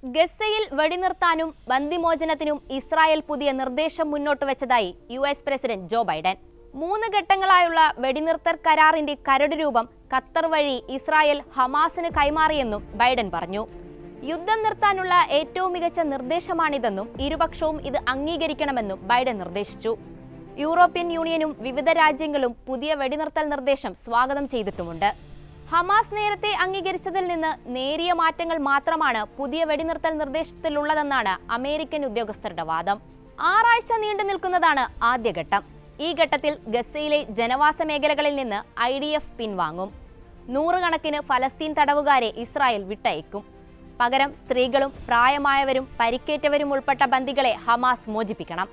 ഗസയിൽ വെടിനിർത്താനും ബന്ദിമോചനത്തിനും ഇസ്രായേൽ പുതിയ നിർദ്ദേശം മുന്നോട്ട് വെച്ചതായി യുഎസ് പ്രസിഡന്റ് ജോ ബൈഡൻ. 3 ഘട്ടങ്ങളായുള്ള വെടിനിർത്തൽ കരാറിന്റെ കരട് രൂപം ഖത്തർ വഴി ഇസ്രായേൽ ഹമാസിന് കൈമാറിയെന്നും ബൈഡൻ പറഞ്ഞു. യുദ്ധം നിർത്താനുള്ള ഏറ്റവും മികച്ച നിർദ്ദേശമാണിതെന്നും ഇരുപക്ഷവും ഇത് അംഗീകരിക്കണമെന്നും ബൈഡൻ നിർദ്ദേശിച്ചു. യൂറോപ്യൻ യൂണിയനും വിവിധ രാജ്യങ്ങളും പുതിയ വെടിനിർത്തൽ നിർദ്ദേശം സ്വാഗതം ചെയ്തിട്ടുമുണ്ട്. ഹമാസ് നേരത്തെ അംഗീകരിച്ചതിൽ നിന്ന് നേരിയ മാറ്റങ്ങൾ മാത്രമാണ് പുതിയ വെടിനിർത്തൽ നിർദ്ദേശത്തിലുള്ളതെന്നാണ് അമേരിക്കൻ ഉദ്യോഗസ്ഥരുടെ വാദം. 6 ആഴ്ച നീണ്ടു നിൽക്കുന്നതാണ് ആദ്യഘട്ടം. ഈ ഘട്ടത്തിൽ ഗസയിലെ ജനവാസ മേഖലകളിൽ നിന്ന് IDF പിൻവാങ്ങും. 100 കണക്കിന് ഫലസ്തീൻ തടവുകാരെ ഇസ്രായേൽ വിട്ടയക്കും. പകരം സ്ത്രീകളും പ്രായമായവരും പരിക്കേറ്റവരും ഉൾപ്പെട്ട ബന്ദികളെ ഹമാസ് മോചിപ്പിക്കണം.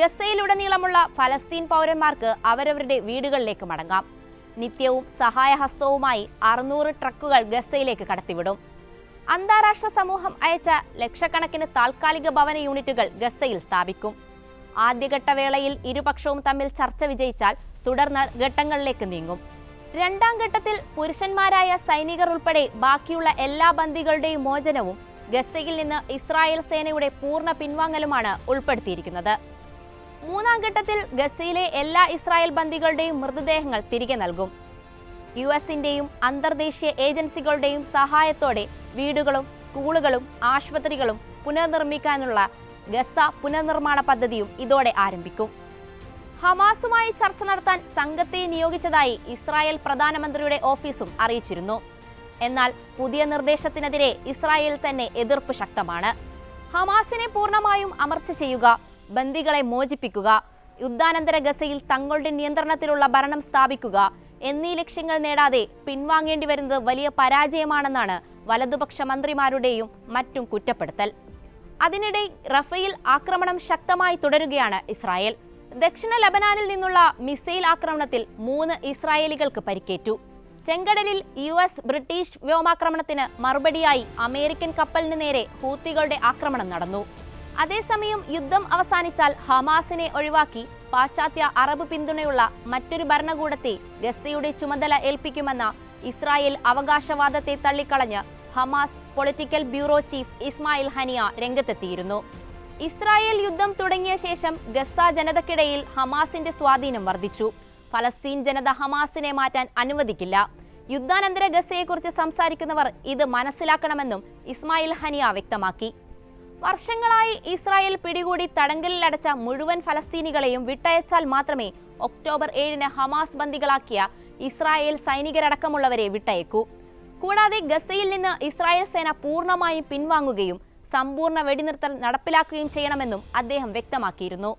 ഗസയിലുടനീളമുള്ള ഫലസ്തീൻ പൗരന്മാർക്ക് അവരവരുടെ വീടുകളിലേക്ക് മടങ്ങാം. നിത്യവും സഹായഹസ്തവുമായി 600 ട്രക്കുകൾ ഗസയിലേക്ക് കടത്തിവിടും. അന്താരാഷ്ട്ര സമൂഹം അയച്ച ലക്ഷക്കണക്കിന് താൽക്കാലിക ഭവന യൂണിറ്റുകൾ ഗസയിൽ സ്ഥാപിക്കും. ആദ്യഘട്ട വേളയിൽ ഇരുപക്ഷവും തമ്മിൽ ചർച്ച വിജയിച്ചാൽ തുടർന്ന് ഘട്ടങ്ങളിലേക്ക് നീങ്ങും. 2ാം ഘട്ടത്തിൽ പുരുഷന്മാരായ സൈനികർ ഉൾപ്പെടെ ബാക്കിയുള്ള എല്ലാ ബന്ദികളുടെയും മോചനവും ഗസയിൽ നിന്ന് ഇസ്രായേൽ സേനയുടെ പൂർണ്ണ പിൻവാങ്ങലുമാണ് ഉൾപ്പെടുത്തിയിരിക്കുന്നത്. 3ാം ഘട്ടത്തിൽ ഗസയിലെ എല്ലാ ഇസ്രായേൽ ബന്ദികളുടെയും മൃതദേഹങ്ങൾ തിരികെ നൽകും. യുഎസിന്റെയും അന്തർദേശീയ ഏജൻസികളുടെയും സഹായത്തോടെ വീടുകളും സ്കൂളുകളും ആശുപത്രികളും പുനർനിർമ്മിക്കാനുള്ള ഗസ പുനർനിർമ്മാണ പദ്ധതിയും ഇതോടെ ആരംഭിക്കും. ഹമാസുമായി ചർച്ച നടത്താൻ സംഘത്തെ നിയോഗിച്ചതായി ഇസ്രായേൽ പ്രധാനമന്ത്രിയുടെ ഓഫീസും അറിയിച്ചിരുന്നു. എന്നാൽ പുതിയ നിർദ്ദേശത്തിനെതിരെ ഇസ്രായേൽ തന്നെ എതിർപ്പ് ശക്തമാണ്. ഹമാസിനെ പൂർണ്ണമായും അമർച്ച ചെയ്യുക, ബന്ദികളെ മോചിപ്പിക്കുക, യുദ്ധാനന്തര ഗസയിൽ തങ്ങളുടെ നിയന്ത്രണത്തിലുള്ള ഭരണം സ്ഥാപിക്കുക എന്നീ ലക്ഷ്യങ്ങൾ നേടാതെ പിൻവാങ്ങേണ്ടി വരുന്നത് വലിയ പരാജയമാണെന്നാണ് വലതുപക്ഷ മന്ത്രിമാരുടെയും മറ്റും കുറ്റപ്പെടുത്തൽ. അതിനിടെ റഫേൽ ആക്രമണം ശക്തമായി തുടരുകയാണ് ഇസ്രായേൽ. ദക്ഷിണ ലബനാനിൽ നിന്നുള്ള മിസൈൽ ആക്രമണത്തിൽ 3 ഇസ്രായേലികൾക്ക് പരിക്കേറ്റു. ചെങ്കടലിൽ US ബ്രിട്ടീഷ് വ്യോമാക്രമണത്തിന് മറുപടിയായി അമേരിക്കൻ കപ്പലിന് നേരെ ഹൂത്തികളുടെ ആക്രമണം നടന്നു. അതേസമയം യുദ്ധം അവസാനിച്ചാൽ ഹമാസിനെ ഒഴിവാക്കി പാശ്ചാത്യ അറബ് പിന്തുണയുള്ള മറ്റൊരു ഭരണകൂടത്തെ ഗസയുടെ ചുമതല ഏൽപ്പിക്കുമെന്ന ഇസ്രായേൽ അവകാശവാദത്തെ തള്ളിക്കളഞ്ഞ് Hamas political bureau chief Ismail Haniyeh രംഗത്തെത്തിയിരുന്നു. ഇസ്രായേൽ യുദ്ധം തുടങ്ങിയ ശേഷം ഗസ ജനതയ്ക്കിടയിൽ ഹമാസിന്റെ സ്വാധീനം വർദ്ധിച്ചു. ഫലസ്തീൻ ജനത ഹമാസിനെ മാറ്റാൻ അനുവദിക്കില്ല. യുദ്ധാനന്തര ഗസയെക്കുറിച്ച് സംസാരിക്കുന്നവർ ഇത് മനസ്സിലാക്കണമെന്നും ഇസ്മായിൽ ഹനിയ വ്യക്തമാക്കി. വർഷങ്ങളായി ഇസ്രായേൽ പിടികൂടി തടങ്കലിലടച്ച മുഴുവൻ ഫലസ്തീനികളെയും വിട്ടയച്ചാൽ മാത്രമേ ഒക്ടോബർ 7-ന് ഹമാസ് ബന്ദികളാക്കിയ ഇസ്രായേൽ സൈനികരടക്കമുള്ളവരെ വിട്ടയക്കൂ. കൂടാതെ ഗസയിൽ നിന്ന് ഇസ്രായേൽ സേന പൂർണ്ണമായും പിൻവാങ്ങുകയും സമ്പൂർണ്ണ വെടിനിർത്തൽ നടപ്പിലാക്കുകയും ചെയ്യണമെന്നും അദ്ദേഹം വ്യക്തമാക്കിയിരുന്നു.